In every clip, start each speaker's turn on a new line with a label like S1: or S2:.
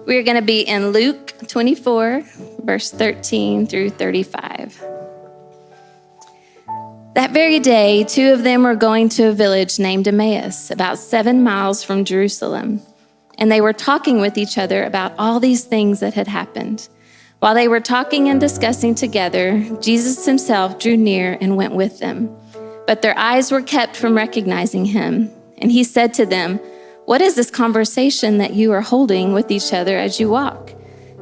S1: We're going to be in Luke 24, verse 13 through 35. That very day, 2 of them were going to a village named Emmaus, about 7 miles from Jerusalem. And they were talking with each other about all these things that had happened. While they were talking and discussing together, Jesus himself drew near and went with them. But their eyes were kept from recognizing him. And he said to them, "What is this conversation that you are holding with each other as you walk?"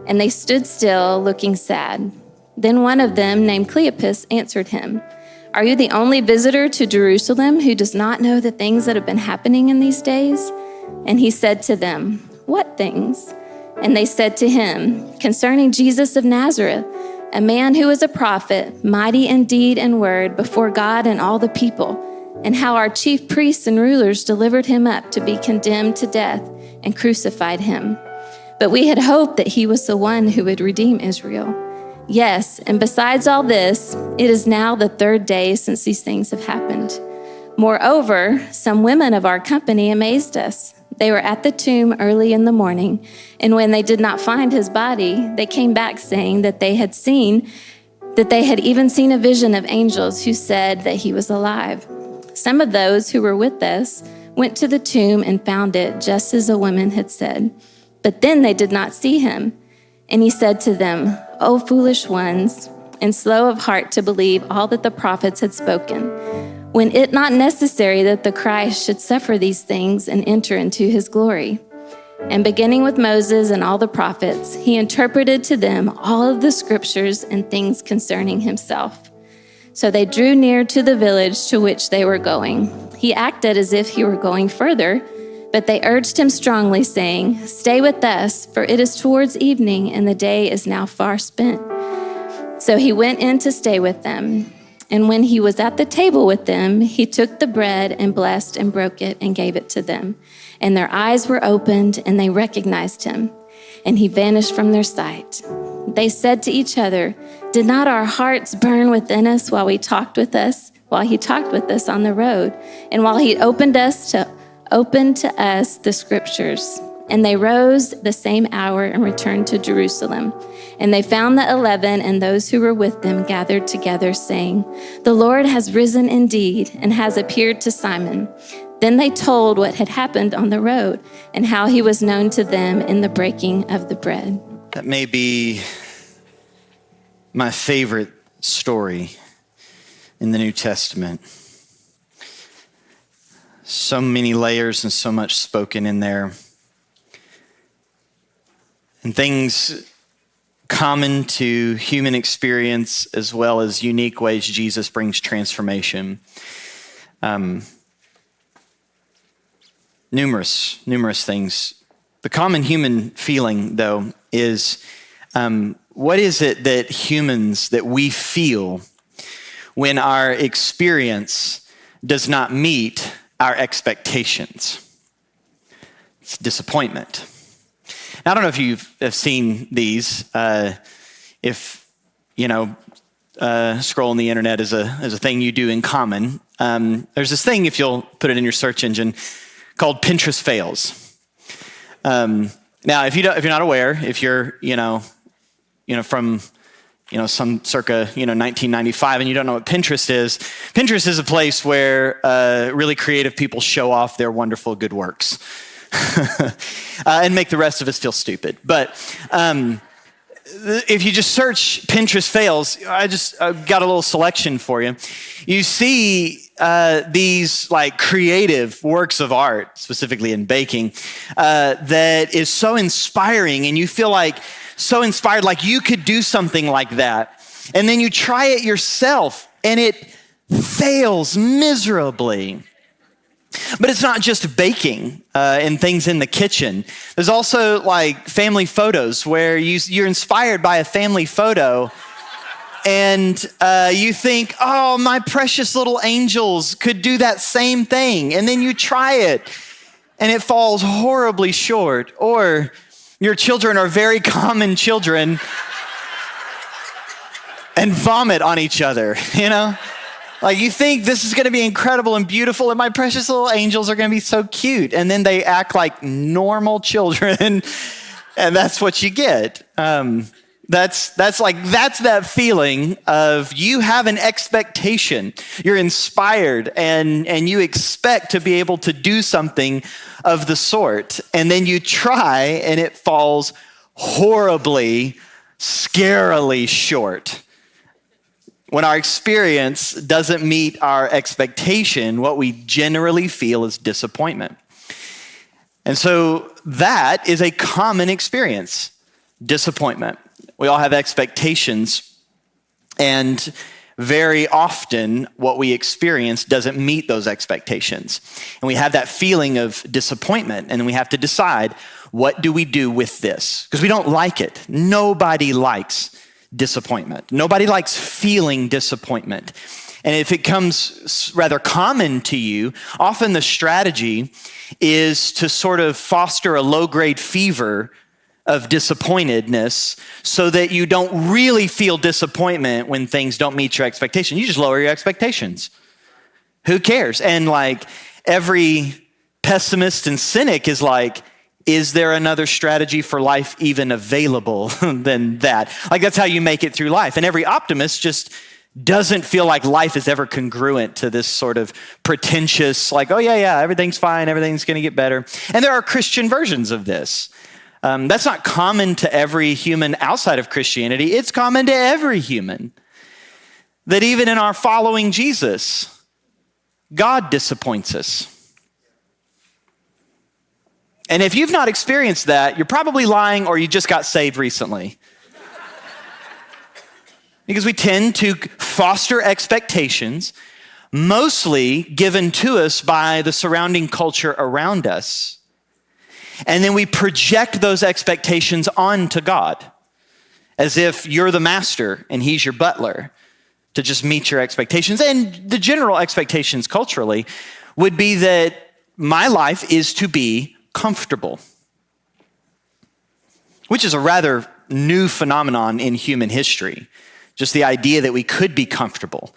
S1: And they stood still, looking sad. Then one of them, named Cleopas, answered him, "Are you the only visitor to Jerusalem who does not know the things that have been happening in these days?" And he said to them, "What things?" And they said to him, "Concerning Jesus of Nazareth, a man who was a prophet, mighty in deed and word before God and all the people, and how our chief priests and rulers delivered him up to be condemned to death and crucified him. But we had hoped that he was the one who would redeem Israel. Yes, and besides all this, it is now the 3rd day since these things have happened. Moreover, some women of our company amazed us. They were at the tomb early in the morning, and when they did not find his body, they came back saying that they had even seen a vision of angels who said that he was alive. Some of those who were with us went to the tomb and found it just as the women had said. But then they did not see him. And he said to them, "O foolish ones, and slow of heart to believe all that the prophets had spoken. When it not necessary that the Christ should suffer these things and enter into his glory?" And beginning with Moses and all the prophets, he interpreted to them all of the scriptures and things concerning himself. So they drew near to the village to which they were going. He acted as if he were going further, but they urged him strongly, saying, "Stay with us, for it is towards evening, and the day is now far spent." So he went in to stay with them. And when he was at the table with them, he took the bread and blessed and broke it and gave it to them. And their eyes were opened, and they recognized him. And he vanished from their sight. They said to each other, "Did not our hearts burn within us while he talked with us on the road, and while he opened to us the scriptures?" And they rose the same hour and returned to Jerusalem. And they found the 11 and those who were with them gathered together, saying, "The Lord has risen indeed and has appeared to Simon." Then they told what had happened on the road and how he was known to them in the breaking of the bread.
S2: That may be my favorite story in the New Testament. So many layers and so much spoken in there. And things common to human experience as well as unique ways Jesus brings transformation. Numerous things. The common human feeling, though, is what is it that we feel when our experience does not meet our expectations? It's disappointment. Now, I don't know if you have seen these. If you know, scrolling the internet is a thing you do in common. There's this thing, if you'll put it in your search engine, called Pinterest fails. Now, if you're not aware, if you're from some circa 1995, and you don't know what Pinterest is a place where really creative people show off their wonderful good works. And make the rest of us feel stupid. But if you just search Pinterest fails, I've got a little selection for you. You see these like creative works of art, specifically in baking, that is so inspiring, and you feel like so inspired, like you could do something like that. And then you try it yourself, and it fails miserably. But it's not just baking and things in the kitchen. There's also like family photos where you're inspired by a family photo, and you think, "Oh, my precious little angels could do that same thing." And then you try it, and it falls horribly short. Or your children are very common children and vomit on each other, Like you think this is going to be incredible and beautiful, and my precious little angels are going to be so cute. And then they act like normal children And that's what you get. That's that feeling of you have an expectation. You're inspired and you expect to be able to do something of the sort. And then you try and it falls horribly, scarily short. When our experience doesn't meet our expectation, what we generally feel is disappointment. And so that is a common experience, disappointment. We all have expectations, and very often what we experience doesn't meet those expectations. And we have that feeling of disappointment, and we have to decide, what do we do with this? Because we don't like it. Nobody likes disappointment. Nobody likes feeling disappointment. And if it comes rather common to you, often the strategy is to sort of foster a low-grade fever of disappointedness so that you don't really feel disappointment when things don't meet your expectation. You just lower your expectations. Who cares? And like every pessimist and cynic is like, is there another strategy for life even available than that? Like that's how you make it through life. And every optimist just doesn't feel like life is ever congruent to this sort of pretentious, like, oh yeah, everything's fine, everything's gonna get better. And there are Christian versions of this. That's not common to every human outside of Christianity. It's common to every human. That even in our following Jesus, God disappoints us. And if you've not experienced that, you're probably lying or you just got saved recently. Because we tend to foster expectations, mostly given to us by the surrounding culture around us. And then we project those expectations onto God, as if you're the master and he's your butler to just meet your expectations. And the general expectations culturally would be that my life is to be comfortable, which is a rather new phenomenon in human history. Just the idea that we could be comfortable.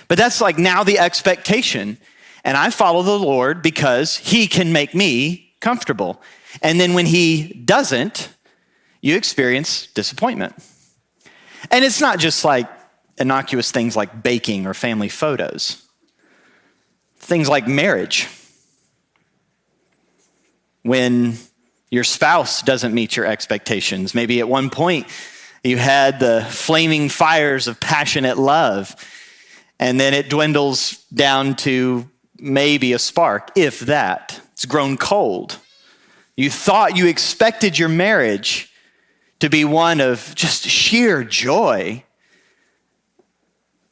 S2: But that's like now the expectation. And I follow the Lord because he can make me comfortable. And then when he doesn't, you experience disappointment. And it's not just like innocuous things like baking or family photos. Things like marriage. When your spouse doesn't meet your expectations, maybe at one point you had the flaming fires of passionate love, and then it dwindles down to maybe a spark, if that. It's grown cold. You thought you expected your marriage to be one of just sheer joy,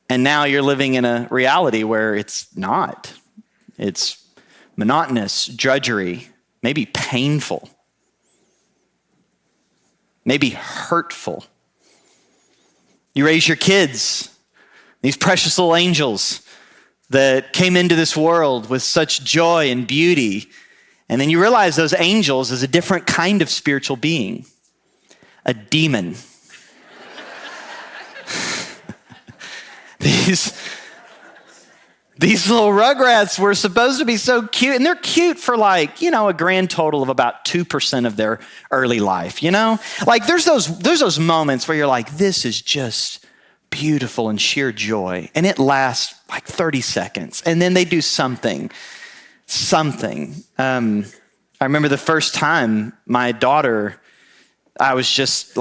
S2: and now you're living in a reality where it's not. It's monotonous, drudgery, maybe painful, maybe hurtful. You raise your kids, these precious little angels that came into this world with such joy and beauty. And then you realize those angels is a different kind of spiritual being, a demon. These little rugrats were supposed to be so cute, and they're cute for like, a grand total of about 2% of their early life, Like there's those moments where you're like, this is just beautiful and sheer joy, and it lasts like 30 seconds, and then they do something. I remember the first time my daughter, I was just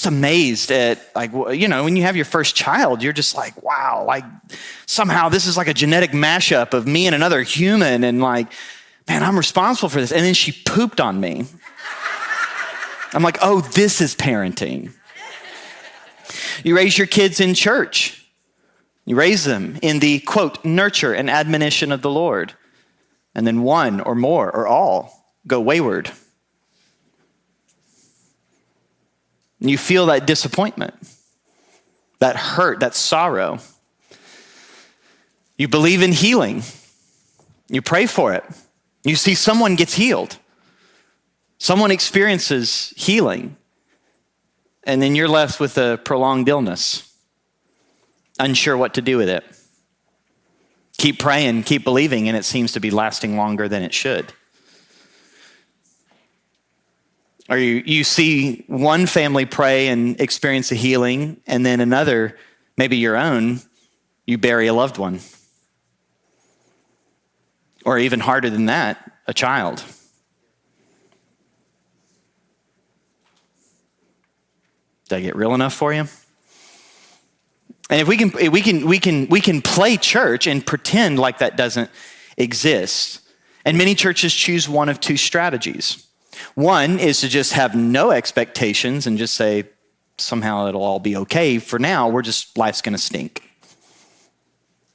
S2: amazed at when you have your first child, you're just like, wow, like somehow this is like a genetic mashup of me and another human. And like, man, I'm responsible for this. And then she pooped on me. I'm like, oh, this is parenting. You raise your kids in church. You raise them in the, quote, nurture and admonition of the Lord. And then one or more or all go wayward. And you feel that disappointment, that hurt, that sorrow. You believe in healing. You pray for it. You see someone gets healed. Someone experiences healing. And then you're left with a prolonged illness, unsure what to do with it. Keep praying, keep believing, and it seems to be lasting longer than it should. Or you see one family pray and experience a healing, and then another, maybe your own, you bury a loved one. Or even harder than that, a child. Did I get real enough for you? And if we can play church and pretend like that doesn't exist. And many churches choose one of two strategies. One is to just have no expectations and just say, somehow it'll all be okay. For now, life's going to stink.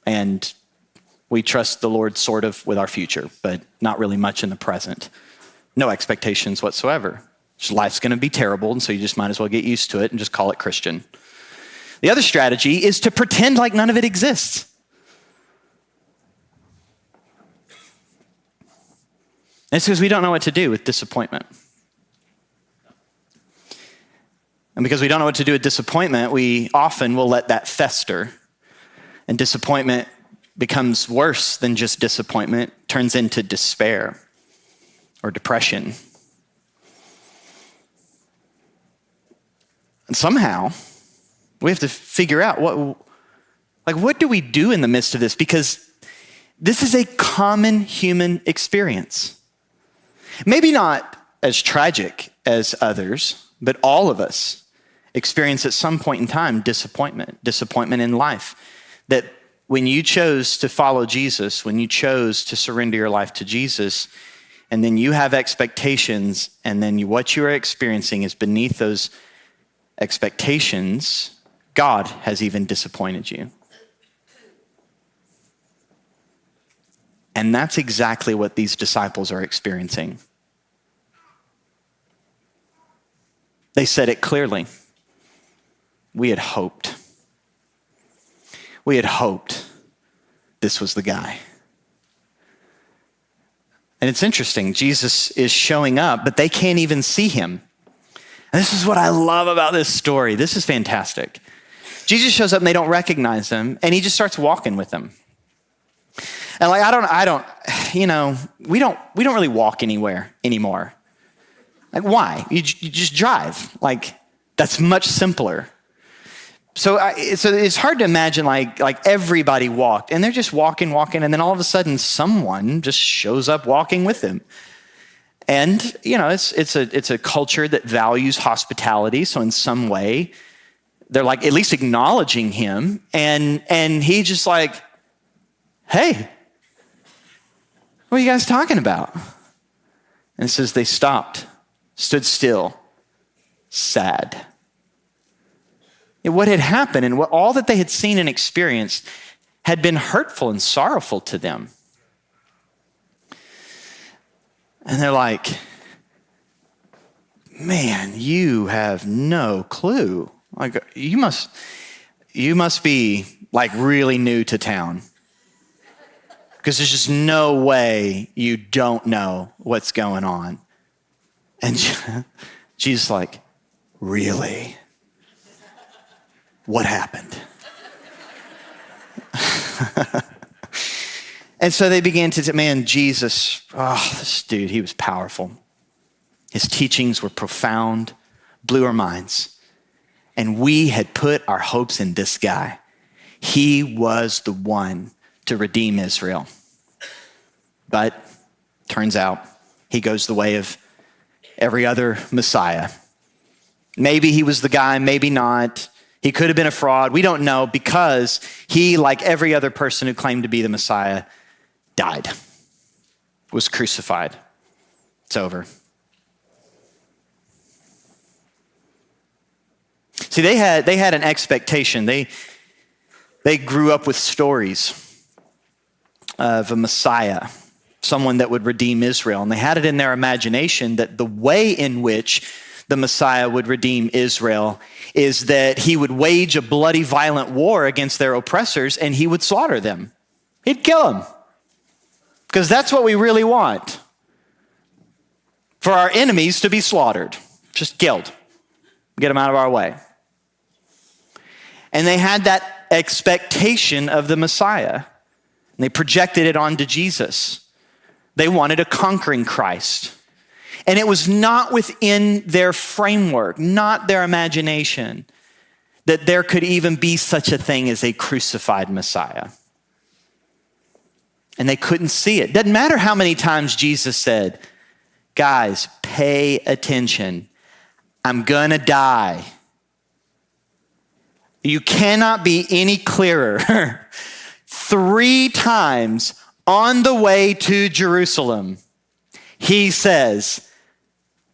S2: And we trust the Lord sort of with our future, but not really much in the present. No expectations whatsoever. Just life's going to be terrible, and so you just might as well get used to it and just call it Christian. The other strategy is to pretend like none of it exists. And it's because we don't know what to do with disappointment. And because we don't know what to do with disappointment, we often will let that fester. And disappointment becomes worse than just disappointment, turns into despair or depression. And somehow, we have to figure out what do we do in the midst of this? Because this is a common human experience. Maybe not as tragic as others, but all of us experience at some point in time disappointment in life. That when you chose to follow Jesus, when you chose to surrender your life to Jesus, and then you have expectations, and then what you are experiencing is beneath those expectations, God has even disappointed you. And that's exactly what these disciples are experiencing. They said it clearly. We had hoped. We had hoped this was the guy. And it's interesting, Jesus is showing up, but they can't even see him. And this is what I love about this story. This is fantastic. Jesus shows up and they don't recognize him, and he just starts walking with them. And we don't really walk anywhere anymore. Like, why? You just drive. Like, that's much simpler. So it's hard to imagine like everybody walked, and they're just walking, and then all of a sudden someone just shows up walking with them. And it's a culture that values hospitality. So in some way, they're like at least acknowledging him, and he just like, hey, what are you guys talking about? And it says they stopped, stood still, sad. And what had happened and all that they had seen and experienced had been hurtful and sorrowful to them. And they're like, man, you have no clue. Like, you must be like really new to town. Because there's just no way you don't know what's going on. And Jesus like, really? What happened? And so they began to say, man, Jesus, this dude, he was powerful. His teachings were profound, blew our minds. And we had put our hopes in this guy. He was the one to redeem Israel. But turns out he goes the way of every other Messiah. Maybe he was the guy, maybe not. He could have been a fraud. We don't know, because he, like every other person who claimed to be the Messiah, died, was crucified. It's over. See, they had an expectation. They grew up with stories of a Messiah, someone that would redeem Israel. And they had it in their imagination that the way in which the Messiah would redeem Israel is that he would wage a bloody, violent war against their oppressors, and he would slaughter them. He'd kill them. Because that's what we really want. For our enemies to be slaughtered. Just killed. Get them out of our way. And they had that expectation of the Messiah. And they projected it onto Jesus. They wanted a conquering Christ. And it was not within their framework, not their imagination, that there could even be such a thing as a crucified Messiah. And they couldn't see it. Doesn't matter how many times Jesus said, guys, pay attention. I'm gonna die. You cannot be any clearer. 3 times on the way to Jerusalem, he says,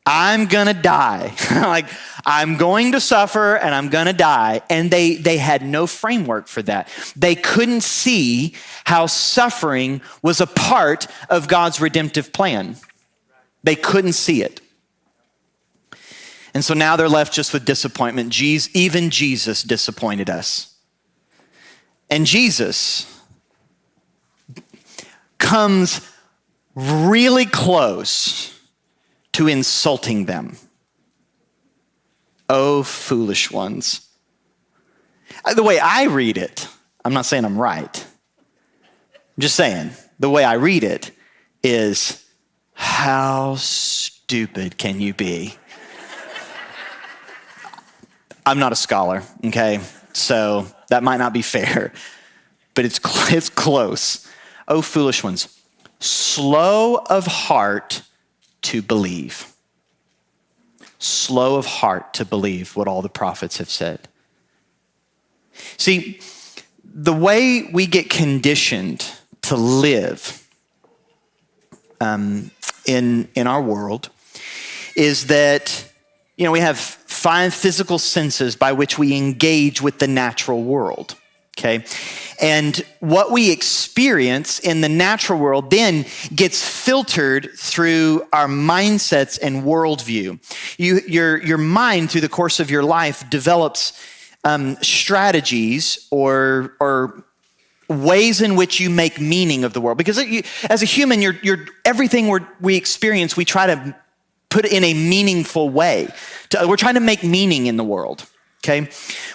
S2: I'm gonna die. Like, I'm going to suffer and I'm gonna die. And they had no framework for that. They couldn't see how suffering was a part of God's redemptive plan. They couldn't see it. And so now they're left just with disappointment. Even Jesus disappointed us. And Jesus comes really close to insulting them. Oh, foolish ones. The way I read it, I'm not saying I'm right. I'm just saying, the way I read it is, how stupid can you be? I'm not a scholar, okay? So that might not be fair, but it's close. Oh, foolish ones, slow of heart to believe. Slow of heart to believe what all the prophets have said. See, the way we get conditioned to live in our world is that, we have 5 physical senses by which we engage with the natural world, okay? And what we experience in the natural world then gets filtered through our mindsets and worldview. Your mind, through the course of your life, develops strategies or ways in which you make meaning of the world. Because as a human, everything we experience, we try to put in a meaningful way. We're trying to make meaning in the world. Okay,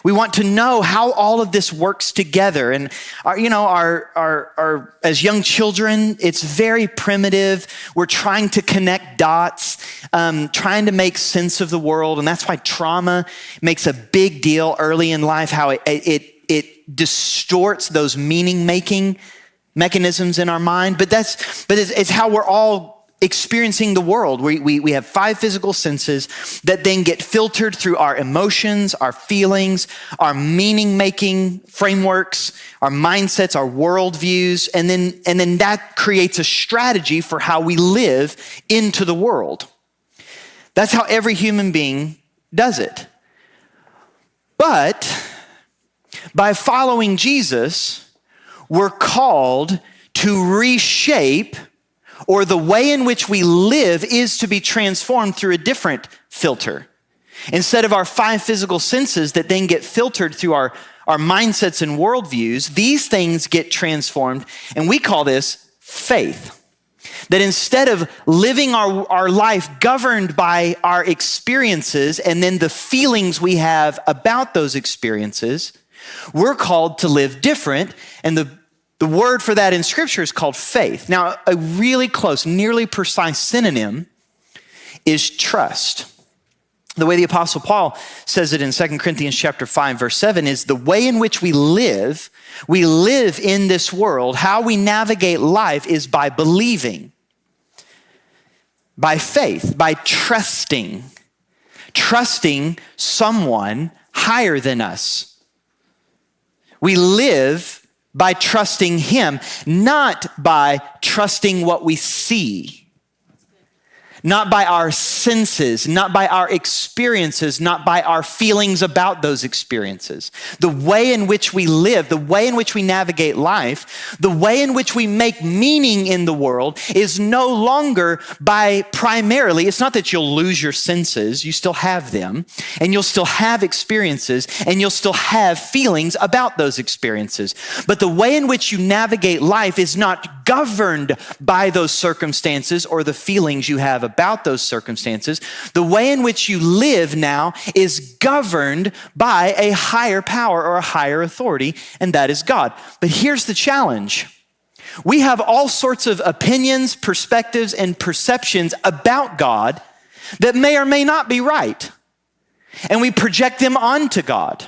S2: we want to know how all of this works together, and our as young children, it's very primitive. We're trying to connect dots, trying to make sense of the world, and that's why trauma makes a big deal early in life. How it distorts those meaning-making mechanisms in our mind, but it's how we're all experiencing the world. We have 5 physical senses that then get filtered through our emotions, our feelings, our meaning-making frameworks, our mindsets, our worldviews, and then that creates a strategy for how we live into the world. That's how every human being does it. But by following Jesus, we're called to reshape, or the way in which we live is to be transformed through a different filter. Instead of our 5 physical senses that then get filtered through our mindsets and worldviews, these things get transformed, and we call this faith. That instead of living our life governed by our experiences and then the feelings we have about those experiences, we're called to live different, and the word for that in Scripture is called faith. Now, a really close, nearly precise synonym is trust. The way the Apostle Paul says it in 2 Corinthians chapter 5, verse 7 is the way in which we live in this world, how we navigate life is by believing, by faith, by trusting someone higher than us. We live by trusting him, not by trusting what we see, not by our senses, not by our experiences, not by our feelings about those experiences. The way in which we live, the way in which we navigate life, the way in which we make meaning in the world is no longer by primarily, it's not that you'll lose your senses, you still have them, and you'll still have experiences, and you'll still have feelings about those experiences. But the way in which you navigate life is not governed by those circumstances or the feelings you have about those circumstances. The way in which you live now is governed by a higher power or a higher authority, and that is God. But here's the challenge. We have all sorts of opinions, perspectives, and perceptions about God that may or may not be right. And we project them onto God.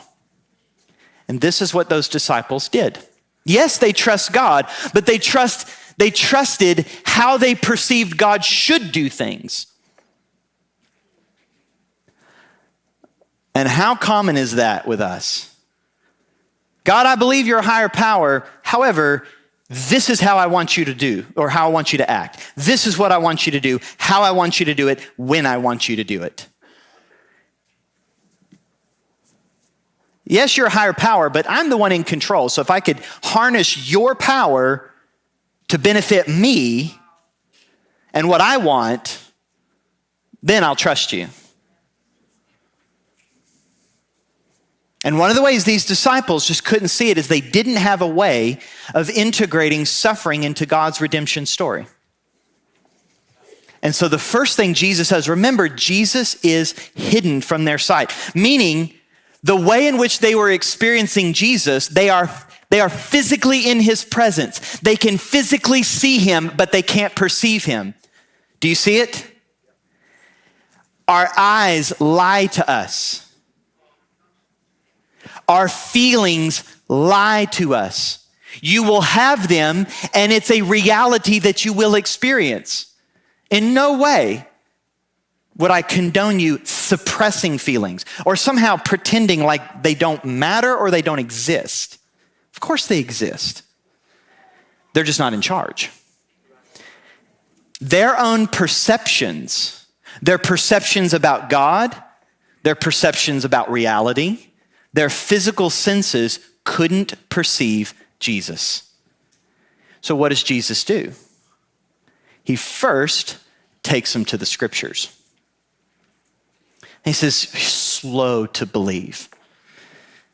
S2: And this is what those disciples did. Yes, they trust God, but they trusted how they perceived God should do things. And how common is that with us? God, I believe you're a higher power. However, this is how I want you to do, or how I want you to act. This is what I want you to do, how I want you to do it, when I want you to do it. Yes, you're a higher power, but I'm the one in control. So if I could harness your power to benefit me and what I want, then I'll trust you. And one of the ways these disciples just couldn't see it is they didn't have a way of integrating suffering into God's redemption story. And so the first thing Jesus says, remember, Jesus is hidden from their sight, meaning the way in which they were experiencing Jesus, they are physically in his presence. They can physically see him, but they can't perceive him. Do you see it? Our eyes lie to us. Our feelings lie to us. You will have them, and it's a reality that you will experience. In no way would I condone you suppressing feelings or somehow pretending like they don't matter or they don't exist. Of course they exist. They're just not in charge. Their own perceptions, their perceptions about God, their perceptions about reality, their physical senses couldn't perceive Jesus. So what does Jesus do? He first takes them to the scriptures. He says, slow to believe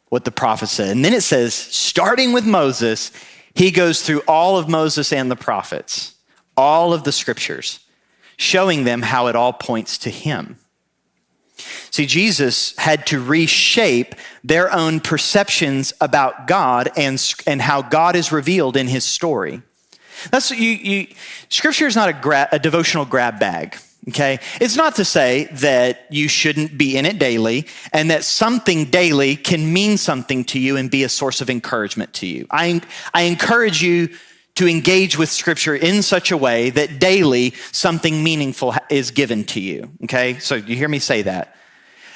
S2: what the prophet said. And then it says, starting with Moses, he goes through all of Moses and the prophets, all of the scriptures, showing them how it all points to him. See, Jesus had to reshape their own perceptions about God and how God is revealed in his story. That's Scripture is not a devotional grab bag, okay? It's not to say that you shouldn't be in it daily and that something daily can mean something to you and be a source of encouragement to you. I encourage you to engage with Scripture in such a way that daily something meaningful is given to you, okay? So you hear me say that.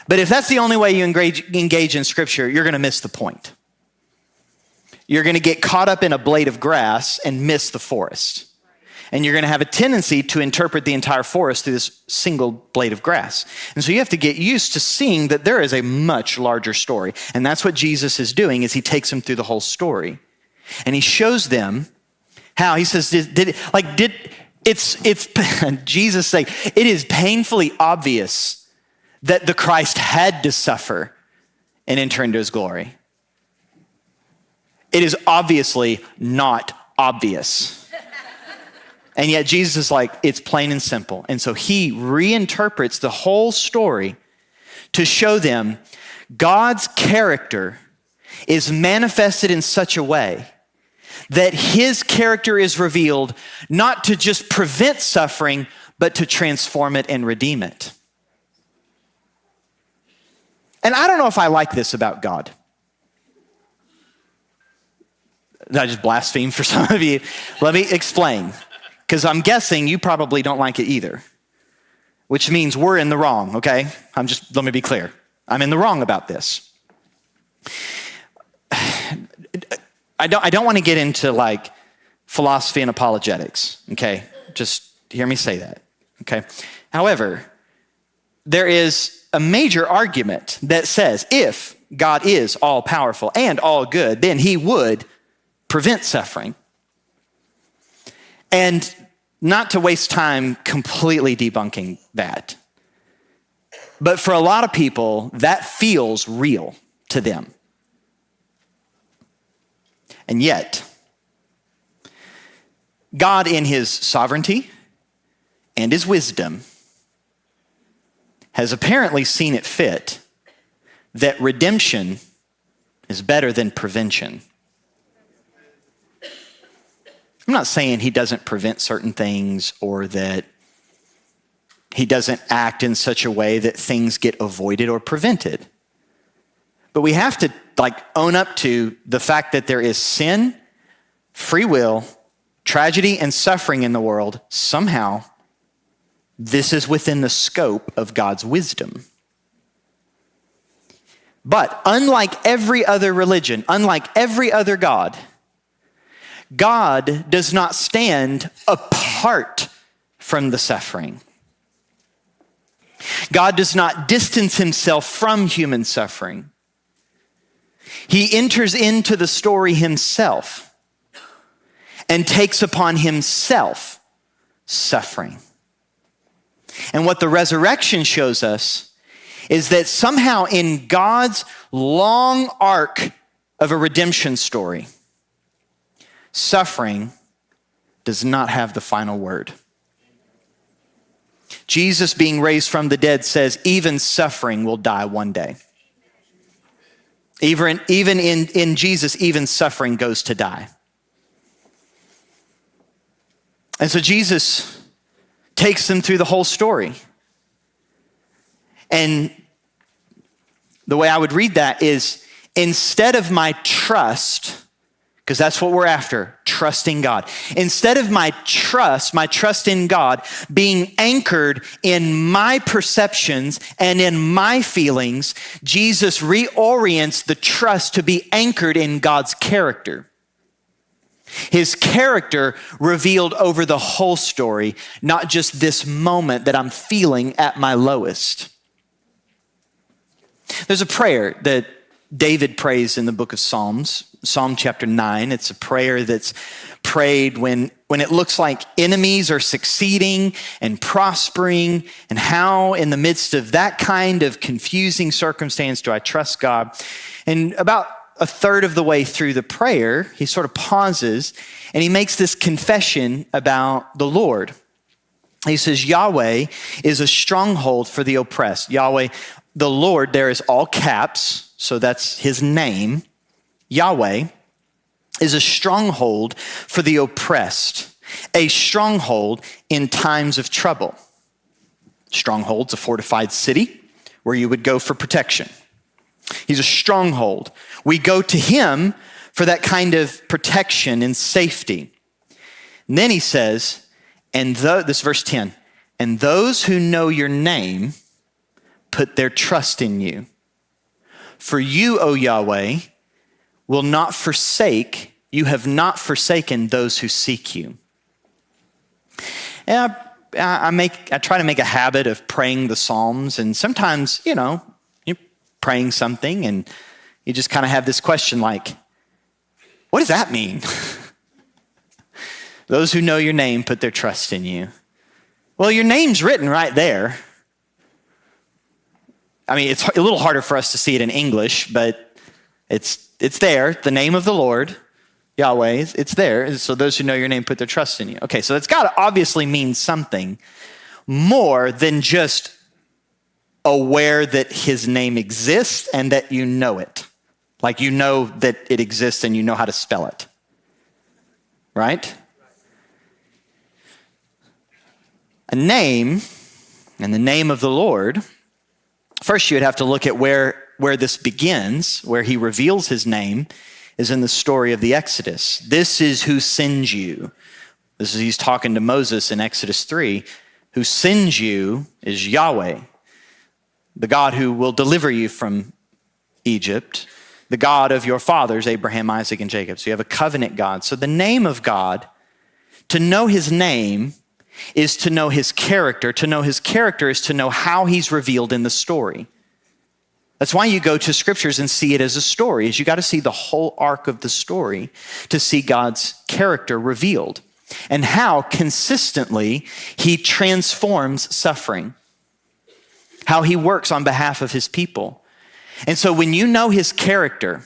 S2: But if that's the only way you engage in Scripture, you're going to miss the point. You're going to get caught up in a blade of grass and miss the forest. And you're going to have a tendency to interpret the entire forest through this single blade of grass. And so you have to get used to seeing that there is a much larger story. And that's what Jesus is doing, is he takes them through the whole story. And he shows them how, he says, Jesus saying, it is painfully obvious that the Christ had to suffer and enter into his glory. It is obviously not obvious. And yet Jesus is like, it's plain and simple. And so he reinterprets the whole story to show them God's character is manifested in such a way that his character is revealed not to just prevent suffering, but to transform it and redeem it. And I don't know if I like this about God. Did I just blaspheme for some of you? Let me explain, because I'm guessing you probably don't like it either, which means we're in the wrong, okay? Let me be clear. I'm in the wrong about this. I don't want to get into like philosophy and apologetics, okay? Just hear me say that, okay? However, there is a major argument that says if God is all powerful and all good, then he would prevent suffering. And not to waste time completely debunking that, but for a lot of people, that feels real to them. And yet, God in his sovereignty and his wisdom has apparently seen it fit that redemption is better than prevention. I'm not saying he doesn't prevent certain things or that he doesn't act in such a way that things get avoided or prevented. But we have to own up to the fact that there is sin, free will, tragedy, and suffering in the world. Somehow, this is within the scope of God's wisdom. But unlike every other religion, unlike every other God, God does not stand apart from the suffering. God does not distance himself from human suffering. He enters into the story himself and takes upon himself suffering. And what the resurrection shows us is that somehow in God's long arc of a redemption story, suffering does not have the final word. Jesus, being raised from the dead, says even suffering will die one day. Even in Jesus, even suffering goes to die. And so Jesus takes them through the whole story. And the way I would read that is, instead of my trust, because that's what we're after, trusting God. Instead of my trust in God being anchored in my perceptions and in my feelings, Jesus reorients the trust to be anchored in God's character. His character revealed over the whole story, not just this moment that I'm feeling at my lowest. There's a prayer that David prays in the book of Psalms, Psalm chapter 9. It's a prayer that's prayed when it looks like enemies are succeeding and prospering, and how in the midst of that kind of confusing circumstance do I trust God? And about a third of the way through the prayer, he sort of pauses and he makes this confession about the Lord. He says, Yahweh is a stronghold for the oppressed. Yahweh, the Lord, there is all caps, so that's his name. Yahweh is a stronghold for the oppressed, a stronghold in times of trouble. Stronghold's a fortified city where you would go for protection. He's a stronghold. We go to him for that kind of protection and safety. And then he says, this verse 10, and those who know your name put their trust in you. For you, O Yahweh, will not forsake, you have not forsaken those who seek you. And I try to make a habit of praying the Psalms, and sometimes, you're praying something and you just kind of have this question like, what does that mean? Those who know your name put their trust in you. Well, your name's written right there. I mean, it's a little harder for us to see it in English, but it's there. The name of the Lord, Yahweh, it's there. So those who know your name put their trust in you. Okay, so that's got to obviously mean something more than just aware that his name exists and that you know it. Like you know that it exists and you know how to spell it. Right? A name, and the name of the Lord, first you would have to look at where this begins, where he reveals his name, is in the story of the Exodus. This is who sends you. He's talking to Moses in Exodus 3. Who sends you is Yahweh, the God who will deliver you from Egypt, the God of your fathers, Abraham, Isaac, and Jacob. So you have a covenant God. So the name of God, to know his name is to know his character. To know his character is to know how he's revealed in the story. That's why you go to scriptures and see it as a story, is you got to see the whole arc of the story to see God's character revealed and how consistently he transforms suffering, how he works on behalf of his people. And so when you know his character,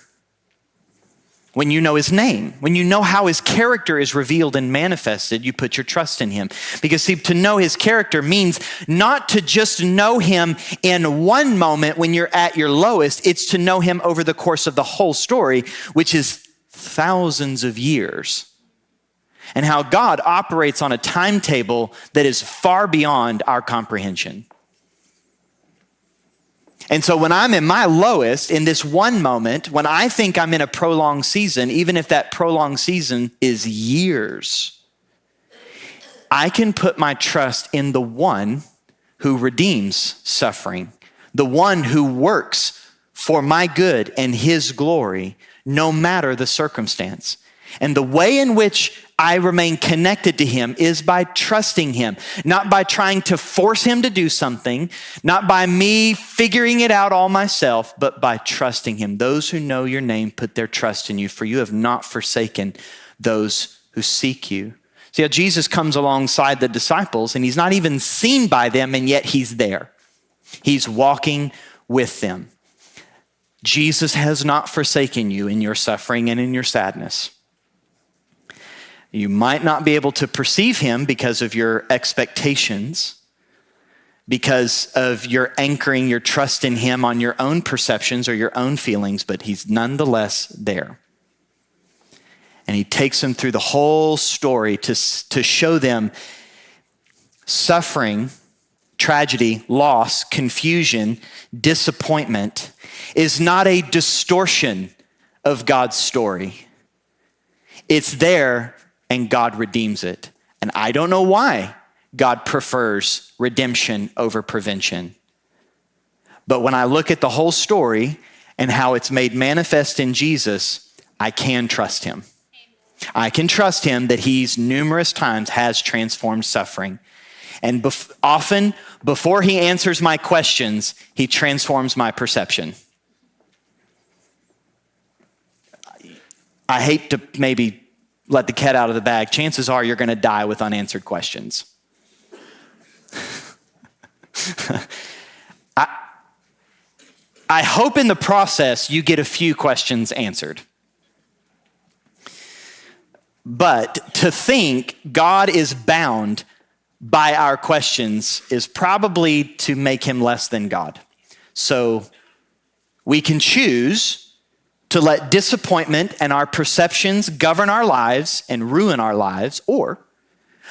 S2: when you know his name, when you know how his character is revealed and manifested, you put your trust in him. Because see, to know his character means not to just know him in one moment when you're at your lowest. It's to know him over the course of the whole story, which is thousands of years. and how God operates on a timetable that is far beyond our comprehension. And so when I'm in my lowest, in this one moment, when I think I'm in a prolonged season, even if that prolonged season is years, I can put my trust in the one who redeems suffering, the one who works for my good and his glory, no matter the circumstance. And the way in which I remain connected to him is by trusting him, not by trying to force him to do something, not by me figuring it out all myself, but by trusting him. Those who know your name put their trust in you, for you have not forsaken those who seek you. See how Jesus comes alongside the disciples and he's not even seen by them, and yet he's there. He's walking with them. Jesus has not forsaken you in your suffering and in your sadness. You might not be able to perceive him because of your expectations, because of your anchoring your trust in him on your own perceptions or your own feelings, but he's nonetheless there. And he takes them through the whole story to show them suffering, tragedy, loss, confusion, disappointment is not a distortion of God's story. It's there, and God redeems it. And I don't know why God prefers redemption over prevention. But when I look at the whole story and how it's made manifest in Jesus, I can trust him. I can trust him that he's numerous times has transformed suffering. And often, before he answers my questions, he transforms my perception. I hate to maybe let the cat out of the bag. Chances are you're going to die with unanswered questions. I hope in the process you get a few questions answered. But to think God is bound by our questions is probably to make him less than God. So we can choose to let disappointment and our perceptions govern our lives and ruin our lives, or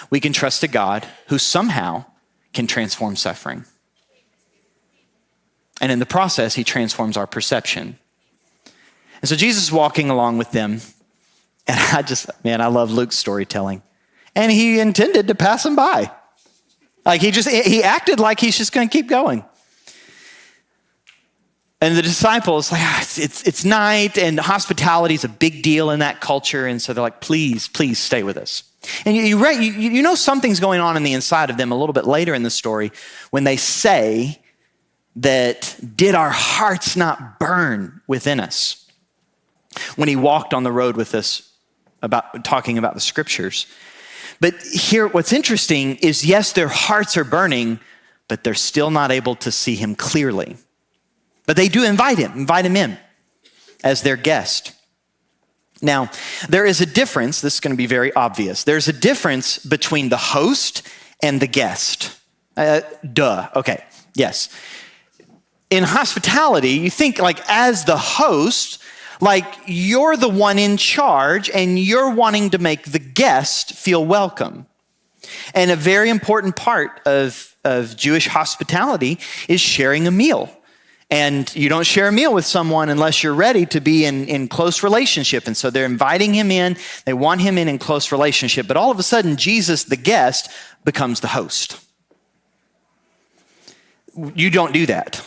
S2: we can trust a God who somehow can transform suffering. And in the process, he transforms our perception. And so Jesus is walking along with them, and I love Luke's storytelling. And he intended to pass them by. Like he acted like he's just going to keep going. And the disciples, it's night, and hospitality is a big deal in that culture. And so they're like, please stay with us. And you know something's going on in the inside of them a little bit later in the story when they say that, did our hearts not burn within us? When he walked on the road with us talking about the scriptures. But here, what's interesting is, yes, their hearts are burning, but they're still not able to see him clearly. But they do invite him in as their guest. Now, there is a difference. This is going to be very obvious. There's a difference between the host and the guest. Okay, yes. In hospitality, you think as the host, you're the one in charge and you're wanting to make the guest feel welcome. And a very important part of Jewish hospitality is sharing a meal. And you don't share a meal with someone unless you're ready to be in close relationship. And so they're inviting him in. They want him in close relationship. But all of a sudden, Jesus, the guest, becomes the host. You don't do that.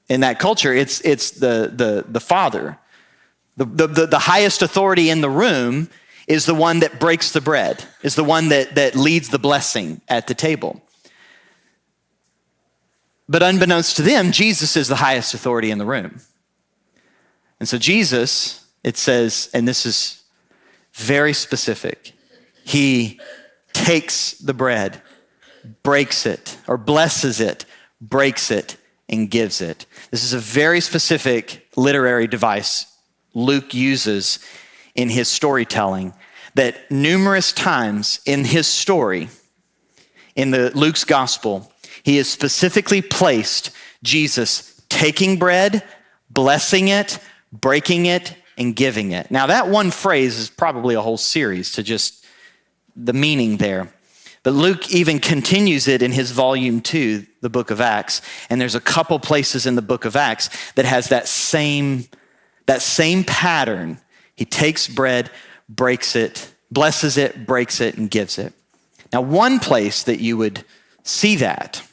S2: In that culture, it's the father. The highest authority in the room is the one that breaks the bread, is the one that leads the blessing at the table. But unbeknownst to them, Jesus is the highest authority in the room. And so Jesus, it says, and this is very specific, he takes the bread, breaks it, or blesses it, breaks it, and gives it. This is a very specific literary device Luke uses in his storytelling, that numerous times in his story, in Luke's gospel, he has specifically placed Jesus taking bread, blessing it, breaking it, and giving it. Now, that one phrase is probably a whole series to just the meaning there. But Luke even continues it in his volume 2, the book of Acts. And there's a couple places in the book of Acts that has that same pattern. He takes bread, breaks it, blesses it, breaks it, and gives it. Now, one place that you would see that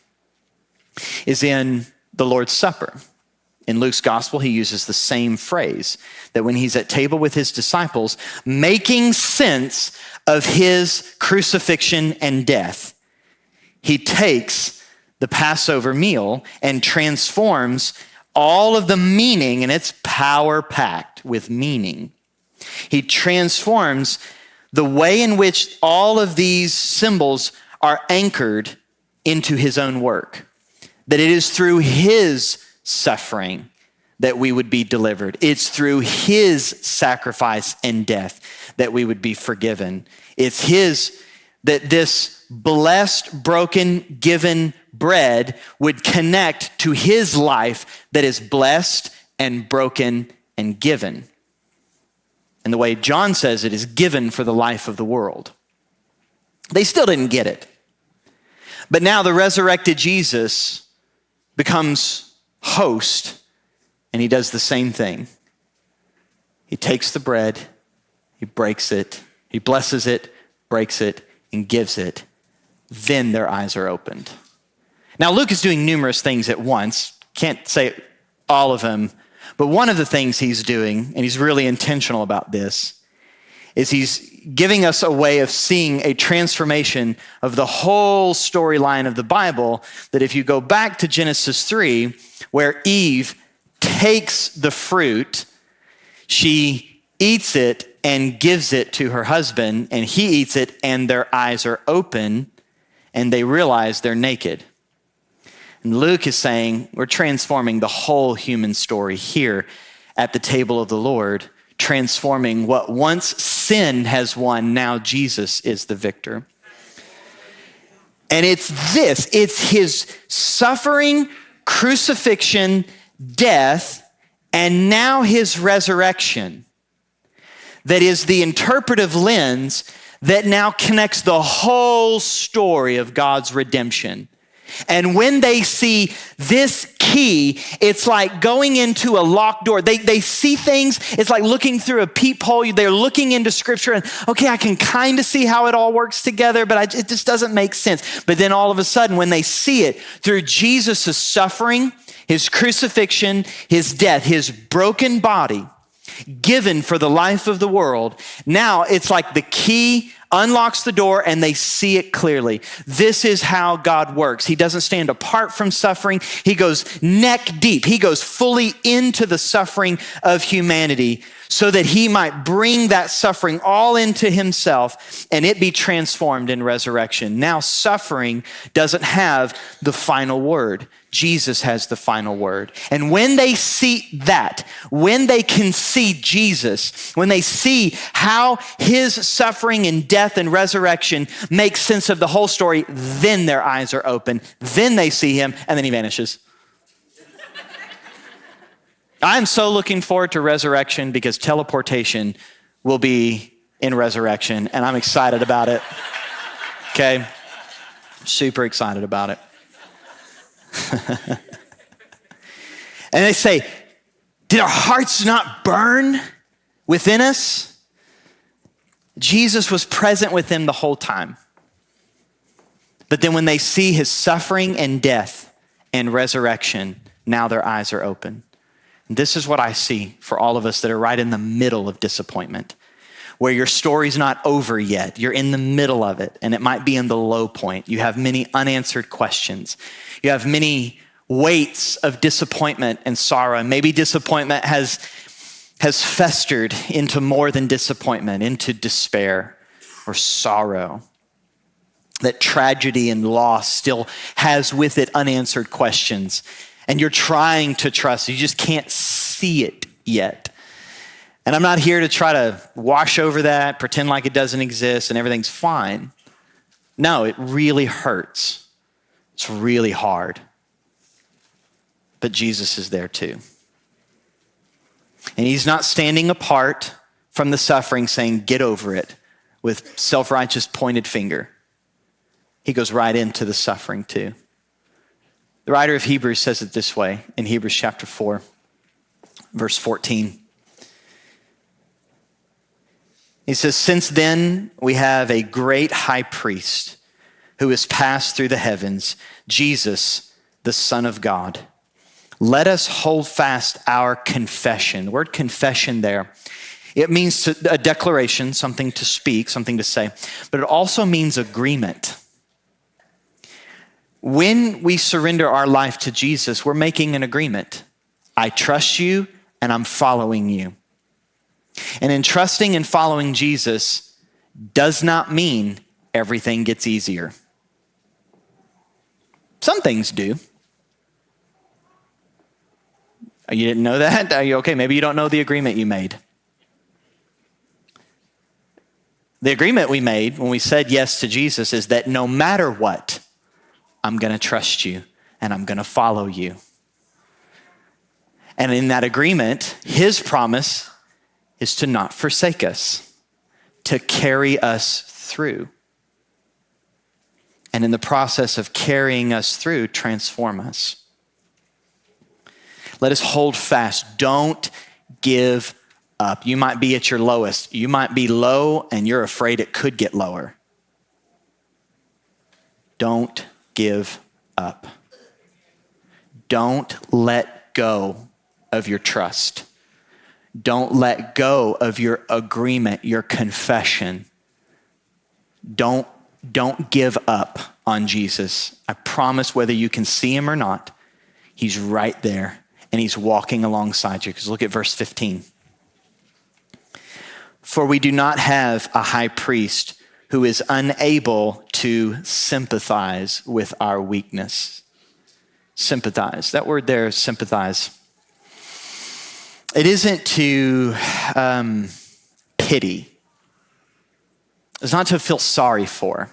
S2: is in the Lord's Supper. In Luke's gospel, he uses the same phrase, that when he's at table with his disciples, making sense of his crucifixion and death, he takes the Passover meal and transforms all of the meaning, and it's power-packed with meaning. He transforms the way in which all of these symbols are anchored into his own work. That it is through his suffering that we would be delivered. It's through his sacrifice and death that we would be forgiven. It's that this blessed, broken, given bread would connect to his life that is blessed and broken and given. And the way John says it is given for the life of the world. They still didn't get it. But now the resurrected Jesus becomes host, and he does the same thing. He takes the bread, he breaks it, he blesses it, breaks it, and gives it. Then their eyes are opened. Now, Luke is doing numerous things at once. Can't say all of them, but one of the things he's doing, and he's really intentional about this, is he's giving us a way of seeing a transformation of the whole storyline of the Bible, that if you go back to Genesis 3, where Eve takes the fruit, she eats it and gives it to her husband, and he eats it, and their eyes are open, and they realize they're naked. And Luke is saying, we're transforming the whole human story here at the table of the Lord, transforming what once sin has won, now Jesus is the victor. And it's his suffering, crucifixion, death, and now his resurrection that is the interpretive lens that now connects the whole story of God's redemption. And when they see this key, it's like going into a locked door. They see things, it's like looking through a peephole. They're looking into scripture and, okay, I can kind of see how it all works together, but it just doesn't make sense. But then all of a sudden, when they see it through Jesus' suffering, his crucifixion, his death, his broken body, given for the life of the world, now it's like the key unlocks the door and they see it clearly. This is how God works. He doesn't stand apart from suffering. He goes neck deep. He goes fully into the suffering of humanity so that he might bring that suffering all into himself and it be transformed in resurrection. Now suffering doesn't have the final word. Jesus has the final word. And when they see that, when they can see Jesus, when they see how his suffering and death and resurrection makes sense of the whole story, then their eyes are open. Then they see him, and then he vanishes. I'm so looking forward to resurrection because teleportation will be in resurrection, and I'm excited about it. Okay? Super excited about it. And they say, did our hearts not burn within us? Jesus was present with them the whole time. But then when they see his suffering and death and resurrection, now their eyes are open. And this is what I see for all of us that are right in the middle of disappointment, where your story's not over yet. You're in the middle of it, and it might be in the low point. You have many unanswered questions. You have many weights of disappointment and sorrow. And maybe disappointment has festered into more than disappointment, into despair or sorrow. That tragedy and loss still has with it unanswered questions. And you're trying to trust. You just can't see it yet. And I'm not here to try to wash over that, pretend like it doesn't exist and everything's fine. No, it really hurts. It's really hard. But Jesus is there too. And he's not standing apart from the suffering saying, get over it. with self-righteous pointed finger. He goes right into the suffering too. The writer of Hebrews says it this way in Hebrews chapter 4, verse 14. He says, since then we have a great high priest who has passed through the heavens, Jesus, the Son of God. Let us hold fast our confession. The word confession there, it means a declaration, something to speak, something to say, but it also means agreement. When we surrender our life to Jesus, we're making an agreement. I trust you and I'm following you. And in trusting and following Jesus does not mean everything gets easier. Some things do. You didn't know that? Are you okay? Maybe you don't know the agreement you made. The agreement we made when we said yes to Jesus is that no matter what, I'm going to trust you and I'm going to follow you. And in that agreement, his promise is to not forsake us, to carry us through. And in the process of carrying us through, transform us. Let us hold fast. Don't give up. You might be at your lowest. You might be low and you're afraid it could get lower. Don't give up. Don't let go of your trust. Don't let go of your agreement, your confession. Don't give up on Jesus. I promise, whether you can see him or not, he's right there and he's walking alongside you. Because look at verse 15. For we do not have a high priest who is unable to sympathize with our weakness. Sympathize. That word there, sympathize. It isn't to pity. It's not to feel sorry for.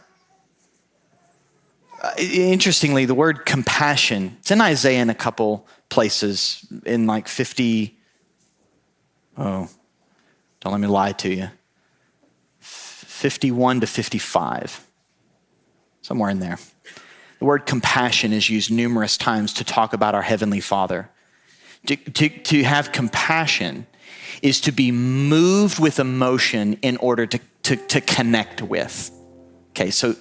S2: Interestingly, the word compassion, it's in Isaiah in a couple places, in like 50, don't let me lie to you, 51 to 55, somewhere in there. The word compassion is used numerous times to talk about our Heavenly Father. To have compassion is to be moved with emotion in order to connect with. Okay, so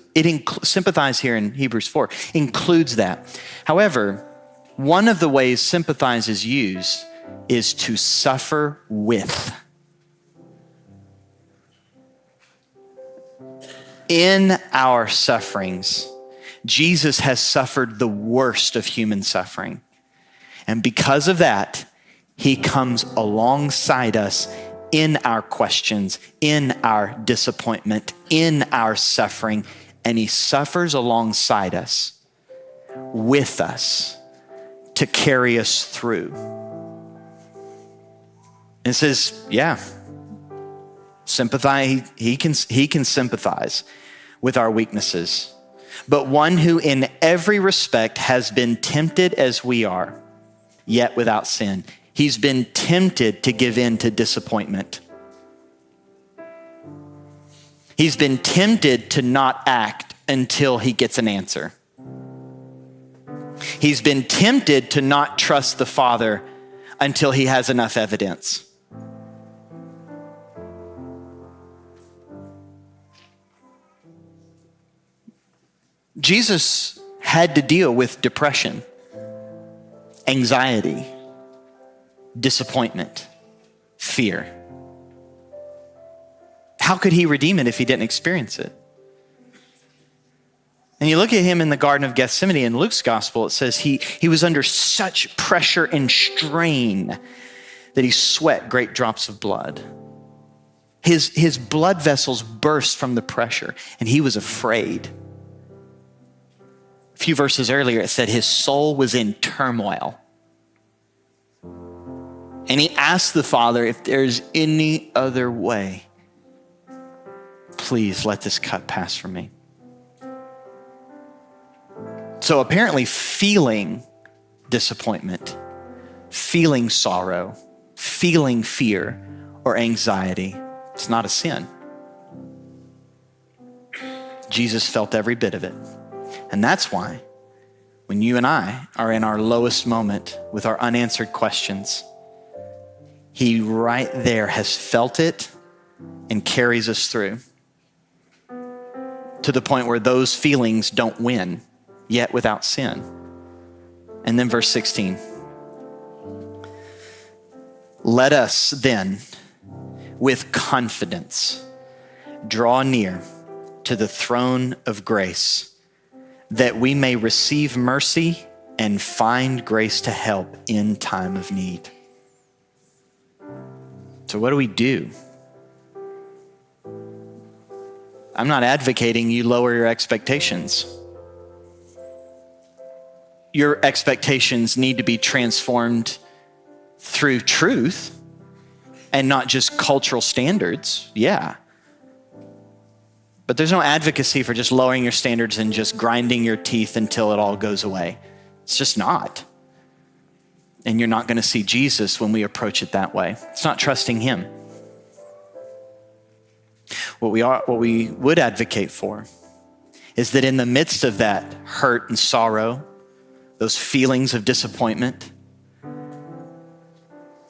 S2: sympathize here in Hebrews 4 includes that. However, one of the ways sympathize is used is to suffer with. In our sufferings, Jesus has suffered the worst of human suffering. And because of that, he comes alongside us in our questions, in our disappointment, in our suffering, and he suffers alongside us, with us, to carry us through. And it says, yeah, sympathize. He can sympathize with our weaknesses, but one who in every respect has been tempted as we are, yet without sin. He's been tempted to give in to disappointment. He's been tempted to not act until he gets an answer. He's been tempted to not trust the Father until he has enough evidence. Jesus had to deal with depression, anxiety, disappointment, fear. How could he redeem it if he didn't experience it? And you look at him in the Garden of Gethsemane in Luke's gospel, it says he was under such pressure and strain that he sweat great drops of blood. His blood vessels burst from the pressure and he was afraid. A few verses earlier, it said his soul was in turmoil. And he asked the Father, if there's any other way, please let this cup pass from me. So apparently feeling disappointment, feeling sorrow, feeling fear or anxiety, it's not a sin. Jesus felt every bit of it. And that's why when you and I are in our lowest moment with our unanswered questions, he right there has felt it and carries us through to the point where those feelings don't win, yet without sin. And then verse 16. Let us then, with confidence, draw near to the throne of grace, that we may receive mercy and find grace to help in time of need. So what do we do? I'm not advocating you lower your expectations. Your expectations need to be transformed through truth and not just cultural standards. Yeah. But there's no advocacy for just lowering your standards and just grinding your teeth until it all goes away. It's just not. And you're not going to see Jesus when we approach it that way. It's not trusting him. What we would advocate for is that in the midst of that hurt and sorrow, those feelings of disappointment,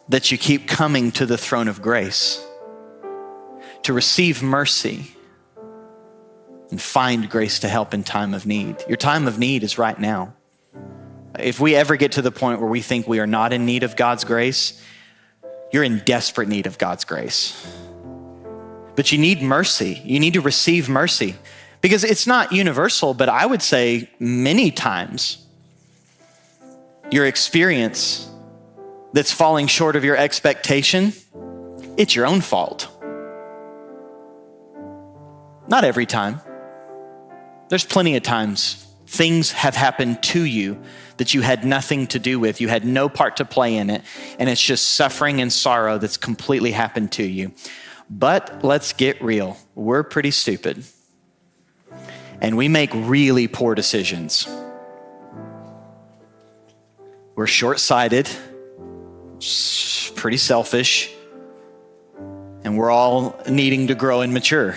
S2: that you keep coming to the throne of grace to receive mercy and find grace to help in time of need. Your time of need is right now. If we ever get to the point where we think we are not in need of God's grace, you're in desperate need of God's grace. But you need mercy. You need to receive mercy because it's not universal, but I would say many times your experience that's falling short of your expectation, it's your own fault. Not every time. There's plenty of times things have happened to you that you had nothing to do with. You had no part to play in it. And it's just suffering and sorrow that's completely happened to you. But let's get real. We're pretty stupid. And we make really poor decisions. We're short-sighted, pretty selfish, and we're all needing to grow and mature.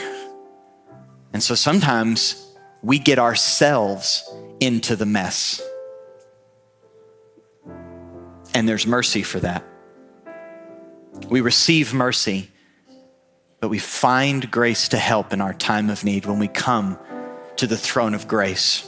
S2: And so sometimes we get ourselves into the mess. And there's mercy for that. We receive mercy, but we find grace to help in our time of need when we come to the throne of grace.